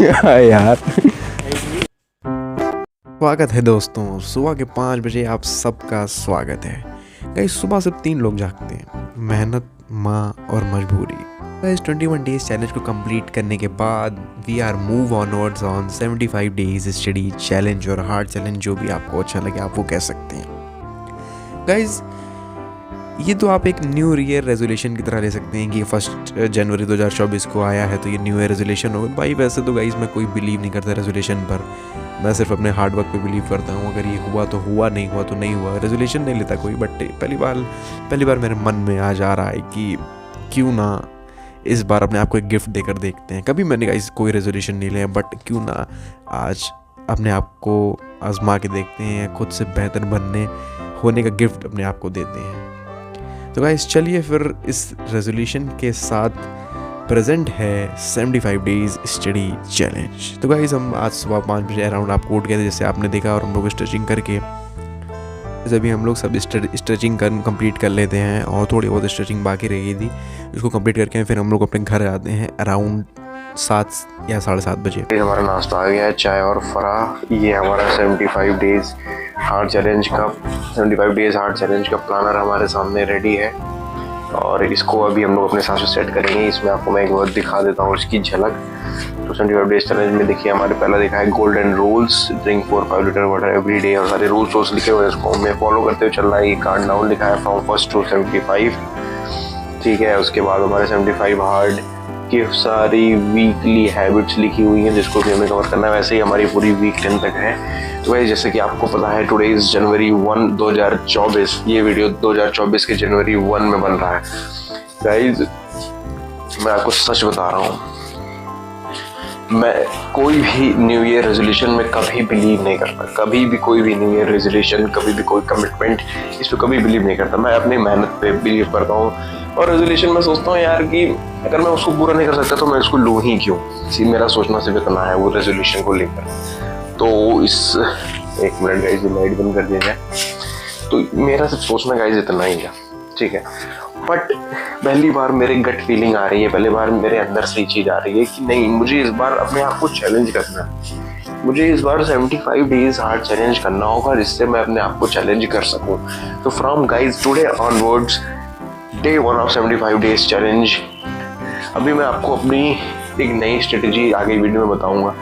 यार। स्वागत है दोस्तों, सुबह के 5 बजे आप सबका स्वागत है। गाइस सुबह सिर्फ 3 लोग जागते हैं, मेहनत, माँ और मजबूरी। गाइस 21 डेज चैलेंज को कंप्लीट करने के बाद we are move onwards on 75 days study challenge और हार्ड चैलेंज, जो भी आपको अच्छा लगे आप वो कह सकते हैं। गाइस ये तो आप एक न्यू ईयर रेजोल्यूशन की तरह ले सकते हैं कि 1 जनवरी 2024 को आया है तो ये न्यू ईयर रेजोल्यूशन होगा। भाई वैसे तो गाइस मैं कोई बिलीव नहीं करता रेजोल्यूशन पर, मैं सिर्फ अपने हार्ड वर्क पे बिलीव करता हूँ। अगर ये हुआ तो हुआ, नहीं हुआ तो नहीं हुआ। रेजोल्यूशन नहीं लेता कोई, बट पहली बार मेरे मन में आज आ रहा है कि क्यों ना इस बार अपने आप को एक गिफ्ट देकर देखते हैं। कभी मैंने गाइस कोई रेजोल्यूशन नहीं लिया, बट क्यों ना आज अपने आप को आजमा के देखते हैं, खुद से बेहतर होने का गिफ्ट अपने आप को देते हैं। तो गाइस चलिए फिर इस रेजोल्यूशन के साथ प्रेजेंट है 75 डेज स्टडी चैलेंज। तो गाइस हम आज सुबह 5 बजे अराउंड आपको उठ गए थे जैसे आपने देखा, और हम लोग स्ट्रेचिंग करके अभी हम लोग सब स्ट्रेचिंग कंप्लीट कर लेते हैं और थोड़ी बहुत स्ट्रेचिंग बाकी रह गई थी, उसको कंप्लीट करके फिर हम लोग अपने घर आते हैं अराउंड 7 या 7:30 बजे। हमारा नाश्ता आ गया है, चाय और फराह। ये हमारा 75 डेज हार्ड चैलेंज का प्लानर हमारे सामने रेडी है और इसको अभी हम लोग अपने हिसाब से सेट करेंगे। इसमें आपको मैं एक बार दिखा देता हूँ इसकी झलक। तो 75 डेज चैलेंज में देखिए हमारे पहला दिखा है golden rules, drink 4-5 litre water every day, और सारे रूल्स लिखे हुए हैं, इसको हमें फॉलो करते हुए चलना है। ये काउंट डाउन लिखा है फ्रॉम 1 to 75, ठीक है। उसके बाद हमारे 75 हार्ड की सारी वीकली हैबिट्स लिखी हुई हैं जिसको भी हमें कवर करना है। वैसे ही हमारी पूरी वीक 10 तक है। तो भाई जैसे कि आपको पता है टुडे इज जनवरी 1, 2024। ये वीडियो 2024 के जनवरी 1 में बन रहा है। गाइज मैं आपको सच बता रहा हूँ, मैं कोई भी न्यू ईयर रेजोल्यूशन में कभी बिलीव नहीं करता। कभी भी कोई भी न्यू ईयर रेजोल्यूशन, कभी भी कोई कमिटमेंट, इस पर कभी बिलीव नहीं करता। मैं अपनी मेहनत पे बिलीव करता हूँ और रेजोल्यूशन में सोचता हूँ यार कि अगर मैं उसको पूरा नहीं कर सकता तो मैं उसको लूँ ही क्यों। इसी मेरा सोचना सिर्फ इतना है वो रेजोल्यूशन को लेकर। तो इस 1 मिनट गाइज लाइट बंद कर दिया जाए। तो मेरा सिर्फ सोचना गाइज इतना ही है, ठीक है। बट पहली बार मेरे गट फीलिंग आ रही है, पहली बार मेरे अंदर से ये चीज़ आ रही है कि नहीं, मुझे इस बार अपने आप को चैलेंज करना है। मुझे इस बार 75 डेज हार्ड चैलेंज करना होगा जिससे मैं अपने आप को चैलेंज कर सकूं। तो from guys today onwards day 1 of 75 days challenge, अभी मैं आपको अपनी एक नई स्ट्रेटेजी आगे वीडियो में बताऊंगा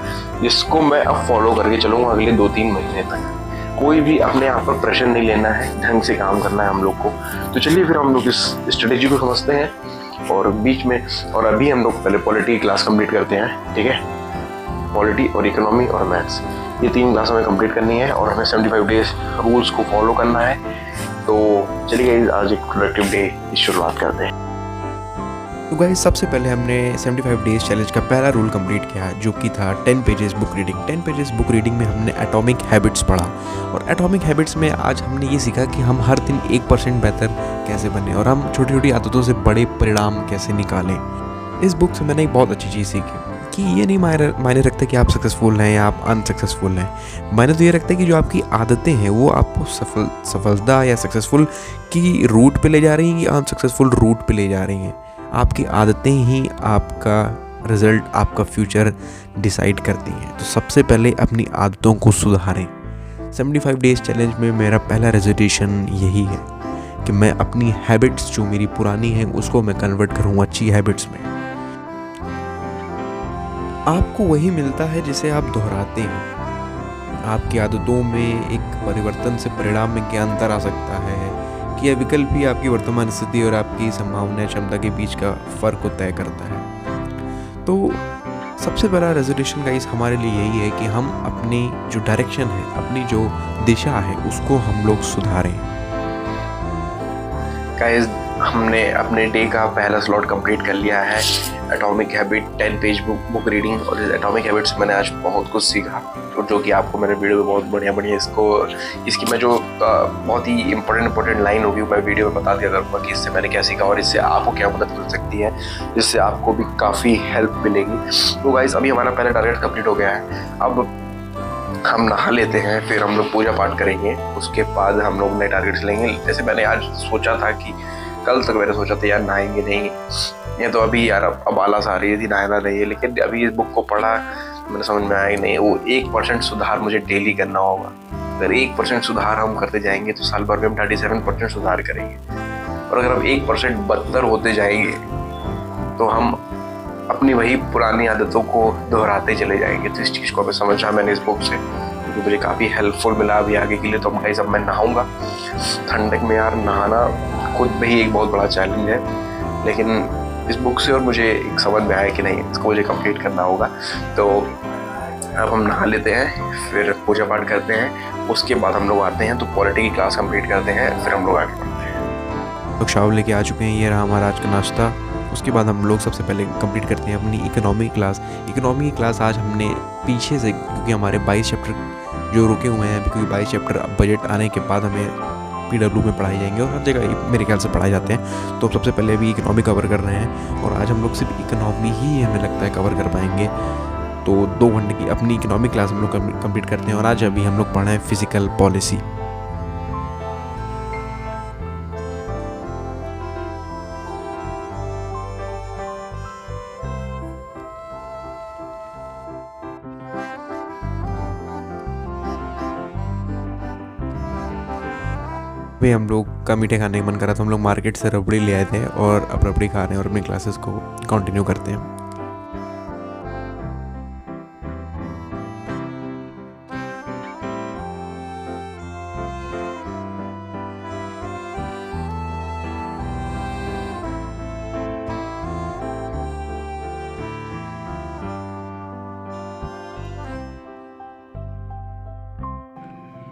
जिसको मैं अब फॉलो करके चलूंगा अगले 2-3 महीने तक। कोई भी अपने आप पर प्रेशर नहीं लेना है, ढंग से काम करना है हम लोग को। तो चलिए फिर हम लोग इस स्ट्रेटेजी को समझते हैं और बीच में, और अभी हम लोग पहले पॉलिटी क्लास कंप्लीट करते हैं, ठीक है। पॉलिटी और इकोनॉमी और मैथ्स, ये 3 क्लास हमें कंप्लीट करनी है और हमें 75 डेज रूल्स को फॉलो करना है। तो चलिए आज एक प्रोडक्टिव डे की शुरुआत करते हैं। तो गाइस सबसे पहले हमने 75 डेज चैलेंज का पहला रूल कंप्लीट किया जो कि था 10 pages book reading. 10 pages book reading में हमने एटॉमिक हैबिट्स पढ़ा, और एटॉमिक हैबिट्स में आज हमने ये सीखा कि हम हर दिन 1% बेहतर कैसे बने और हम छोटी छोटी आदतों से बड़े परिणाम कैसे निकालें। इस बुक से मैंने एक बहुत अच्छी चीज़ सीखी कि ये नहीं मायने रखता कि आप सक्सेसफुल हैं या आप अनसक्सेसफुल हैं। मायने तो ये रखता है कि जो आपकी आदतें हैं वो आपको सफलता या सक्सेसफुल की रूट पे ले जा रही हैं या अनसक्सेसफुल रूट पे ले जा रही हैं। आपकी आदतें ही आपका रिजल्ट, आपका फ्यूचर डिसाइड करती हैं। तो सबसे पहले अपनी आदतों को सुधारें। 75 डेज चैलेंज में मेरा पहला रेजोल्यूशन यही है कि मैं अपनी हैबिट्स जो मेरी पुरानी हैं उसको मैं कन्वर्ट करूँ अच्छी हैबिट्स में। आपको वही मिलता है जिसे आप दोहराते हैं। आपकी आदतों में एक परिवर्तन से परिणाम में क्या अंतर आ सकता है कि यह विकल्प ही आपकी वर्तमान स्थिति और आपकी संभावना क्षमता के बीच का फ़र्क को तय करता है। तो सबसे बड़ा रेजोल्यूशन गाइस हमारे लिए यही है कि हम अपनी जो डायरेक्शन है, अपनी जो दिशा है उसको हम लोग सुधारें। गाइस हमने अपने डे का पहला स्लॉट कंप्लीट कर लिया है, atomic habit 10 page book reading. और इस एटॉमिक हैबिट से मैंने आज बहुत कुछ सीखा, और जो कि आपको मेरे वीडियो में बहुत बढ़िया इसकी मैं जो बहुत ही इंपॉर्टेंट लाइन होगी मैं वीडियो में बता दिया करूँगा कि इससे मैंने क्या सीखा और इससे आपको क्या मदद मिल सकती है, जिससे आपको भी काफ़ी हेल्प मिलेगी। तो गाइस अभी हमारा पहला टारगेट कंप्लीट हो गया है। अब हम नहा लेते हैं, फिर हम लोग पूजा पाठ करेंगे, उसके बाद हम लोग नए टारगेट्स लेंगे। जैसे मैंने आज सोचा था कि कल तक मैंने सोचा था यार नहाएंगे नहीं, ये तो अभी यार अब आलस आ रही थी नहाना नहीं है, लेकिन अभी इस बुक को पढ़ा मैंने समझ में आया कि नहीं, वो 1% सुधार मुझे डेली करना होगा। अगर 1% सुधार हम करते जाएंगे तो साल भर में हम 37% सुधार करेंगे। और अगर हम 1% बदतर होते जाएंगे तो हम अपनी वही पुरानी आदतों को दोहराते चले जाएंगे। तो इस चीज़ को अभी समझा मैंने इस बुक से, क्योंकि मुझे काफ़ी हेल्पफुल मिला अभी आगे के लिए। तो गाइस अब मैं नहाऊंगा। ठंडक में यार नहाना खुद में ही एक बहुत बड़ा चैलेंज है, लेकिन इस बुक से और मुझे एक समझ में आया कि नहीं, इसको मुझे कंप्लीट करना होगा। तो अब हम नहा लेते हैं, फिर पूजा पाठ करते हैं, उसके बाद हम लोग आते हैं तो पॉलिटी की क्लास कंप्लीट करते हैं, फिर हम लोग आगे बढ़ते हैं। लोग शावर लेके आ चुके हैं, ये रहा हमारा आज का नाश्ता। उसके बाद हम लोग सबसे पहले कंप्लीट करते हैं अपनी इकोनॉमी क्लास। इकोनॉमी की क्लास आज हमने पीछे से, क्योंकि हमारे 22 चैप्टर जो रुके हुए हैं, क्योंकि 22 चैप्टर अब बजट आने के बाद हमें PW में पढ़ाई जाएंगे और हर जगह मेरे ख्याल से पढ़ाए जाते हैं। तो सबसे पहले अभी इकोनॉमी कवर कर रहे हैं और आज हम लोग सिर्फ इकोनॉमी ही हमें लगता है कवर कर पाएंगे। तो 2 घंटे की अपनी इकोनॉमिक क्लास हम लोग कंप्लीट करते हैं और आज अभी हम लोग पढ़ रहे हैं फिजिकल पॉलिसी। अभी हम लोग का मीठे खाने का मन करा तो हम लोग मार्केट से रबड़ी ले आए थे और अब रबड़ी खा रहे हैं और अपनी क्लासेस को कंटिन्यू करते हैं।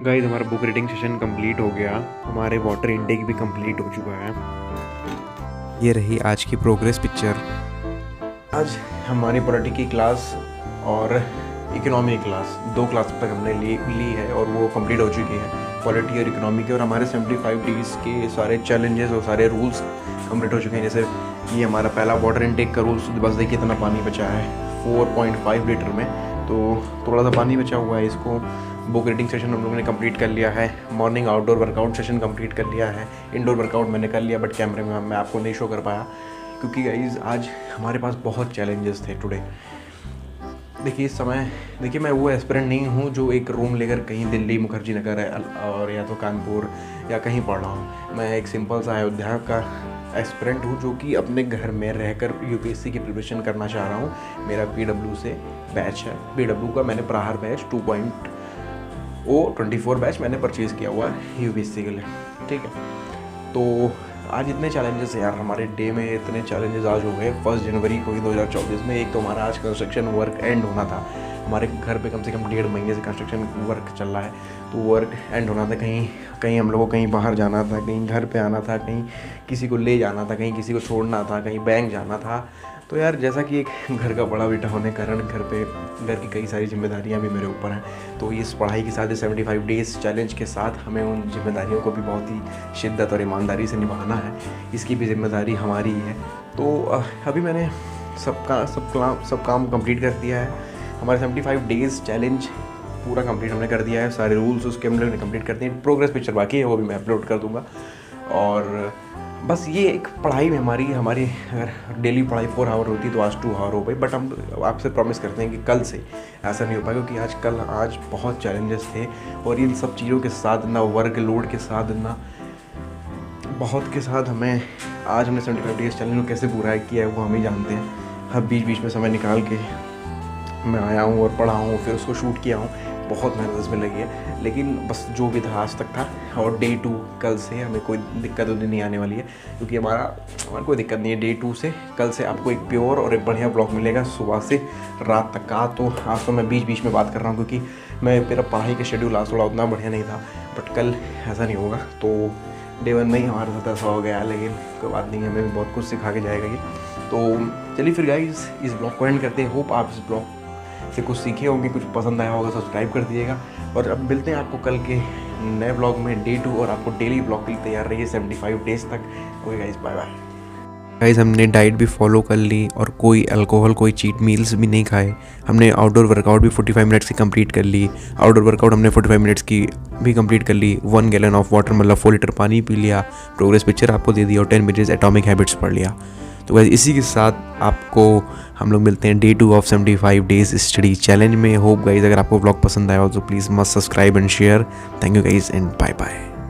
गाइस हमारा बुक रीडिंग सेशन कंप्लीट हो गया, हमारे वाटर इनटेक भी कंप्लीट हो चुका है। ये रही आज की प्रोग्रेस पिक्चर। आज हमारी पॉलिटी की क्लास और इकोनॉमी क्लास 2 क्लास तक हमने ली है और वो कंप्लीट हो चुकी है, पॉलिटी और इकोनॉमी के। और हमारे 75 डेज़ के सारे चैलेंजेस और सारे रूल्स कंप्लीट हो चुके हैं। जैसे ये हमारा पहला वाटर इनटेक का रूल्स, बस देखिए इतना पानी बचा है 4.5 लीटर में, तो थोड़ा सा पानी बचा हुआ है। इसको बुक रीडिंग सेशन हम लोगों ने कंप्लीट कर लिया है। Morning outdoor workout session complete कर लिया है। इंडोर वर्कआउट मैंने कर लिया, बट कैमरे में मैं आपको नहीं शो कर पाया, क्योंकि गाइस आज हमारे पास बहुत चैलेंजेस थे टुडे। देखिए इस समय, देखिए मैं वो एस्पिरेंट नहीं हूँ जो एक रूम लेकर कहीं दिल्ली मुखर्जी नगर है और या तो कानपुर या कहीं पढ़ रहा हूँ। मैं एक सिंपल सा अयोध्या का एस्पिरेंट हूँ जो कि अपने घर में रहकर UPSC की प्रिपरेशन करना चाह रहा हूँ। मेरा PW से बैच है, PW का मैंने प्रहार बैच 2.24 बैच मैंने परचेज़ किया हुआ है UPSC के लिए, ठीक है। तो आज इतने चैलेंजेस यार हमारे डे में, इतने चैलेंजेस आज हो गए 1 जनवरी को ही 2024 में। एक तो हमारा आज कंस्ट्रक्शन वर्क एंड होना था, हमारे घर पे कम से कम 1.5 महीने से कंस्ट्रक्शन वर्क चल रहा है, तो वर्क एंड होना था। कहीं हम लोगों को कहीं बाहर जाना था, कहीं घर पे आना था, कहीं किसी को ले जाना था, कहीं किसी को छोड़ना था, कहीं बैंक जाना था। तो यार जैसा कि एक घर का बड़ा बेटा होने के कारण घर की कई सारी जिम्मेदारियां भी मेरे ऊपर हैं। तो इस पढ़ाई के साथ 75 डेज़ चैलेंज के साथ हमें उन जिम्मेदारियों को भी बहुत ही शिद्दत और ईमानदारी से निभाना है, इसकी भी जिम्मेदारी हमारी ही है। तो अभी मैंने सब काम कंप्लीट कर दिया है। हमारे 75 डेज़ चैलेंज पूरा कंप्लीट हमने कर दिया है, सारे रूल्स उसके हम लोगों ने कंप्लीट कर दिए। प्रोग्रेस पिक्चर बाकी है, वो भी मैं अपलोड कर दूँगा। और बस ये एक पढ़ाई में हमारी अगर डेली पढ़ाई 4 आवर होती तो आज 2 आवर हो गई, बट हम आपसे प्रॉमिस करते हैं कि कल से ऐसा नहीं हो पाएगा, क्योंकि आज बहुत चैलेंजेस थे। और इन सब चीज़ों के साथ ना वर्क लोड के साथ ना बहुत के साथ हमने 75 डेज़ चैलेंज को कैसे पूरा किया है वो हम ही जानते हैं। हर बीच में समय निकाल के मैं आया हूँ और पढ़ा हूँ, फिर उसको शूट किया हूँ, बहुत मेहनत इसमें लगी है। लेकिन बस जो भी था आज तक था, और डे 2 कल से हमें कोई दिक्कत नहीं आने वाली है, क्योंकि हमारा कोई दिक्कत नहीं है। डे 2 से कल से आपको एक प्योर और एक बढ़िया ब्लॉग मिलेगा सुबह से रात तक का। तो आज तो मैं बीच में बात कर रहा हूँ, क्योंकि मेरा पढ़ाई का शेड्यूल आज थोड़ा उतना बढ़िया नहीं था, बट कल ऐसा नहीं होगा। तो डे 1 में ही हमारे साथ ऐसा हो गया, लेकिन कोई बात नहीं, हमें भी बहुत कुछ सिखा के जाएगा ये। तो चलिए फिर गाइस इस ब्लॉग को एंड करते हैं। होप आप इस ब्लॉग से कुछ सीखे होंगे, कुछ पसंद आया होगा, सब्सक्राइब कर दीजिएगा। और अब मिलते हैं आपको कल के नए ब्लॉग में डे 2, और आपको डेली ब्लॉग के लिए तैयार रहिए 75 डेज़ तक। Okay guys, bye bye. Guys हमने डाइट भी फॉलो कर ली और कोई अल्कोहल, कोई चीट मील्स भी नहीं खाए। हमने आउटडोर वर्कआउट भी 45 मिनट्स की कंप्लीट कर ली। आउटडोर वर्कआउट हमने 45 मिनट्स की भी कंप्लीट कर ली। 1 गैलन ऑफ वाटर मतलब 4 लीटर पानी पी लिया। प्रोग्रेस पिक्चर आपको दे दिया और 10 मिनट्स एटॉमिक हैबिट्स पढ़ लिया। तो गाइस इसी के साथ आपको हम लोग मिलते हैं day 2 of 75 days study challenge में। होप गाइस अगर आपको व्लॉग पसंद आया हो तो please must subscribe and share. Thank you guys and bye bye.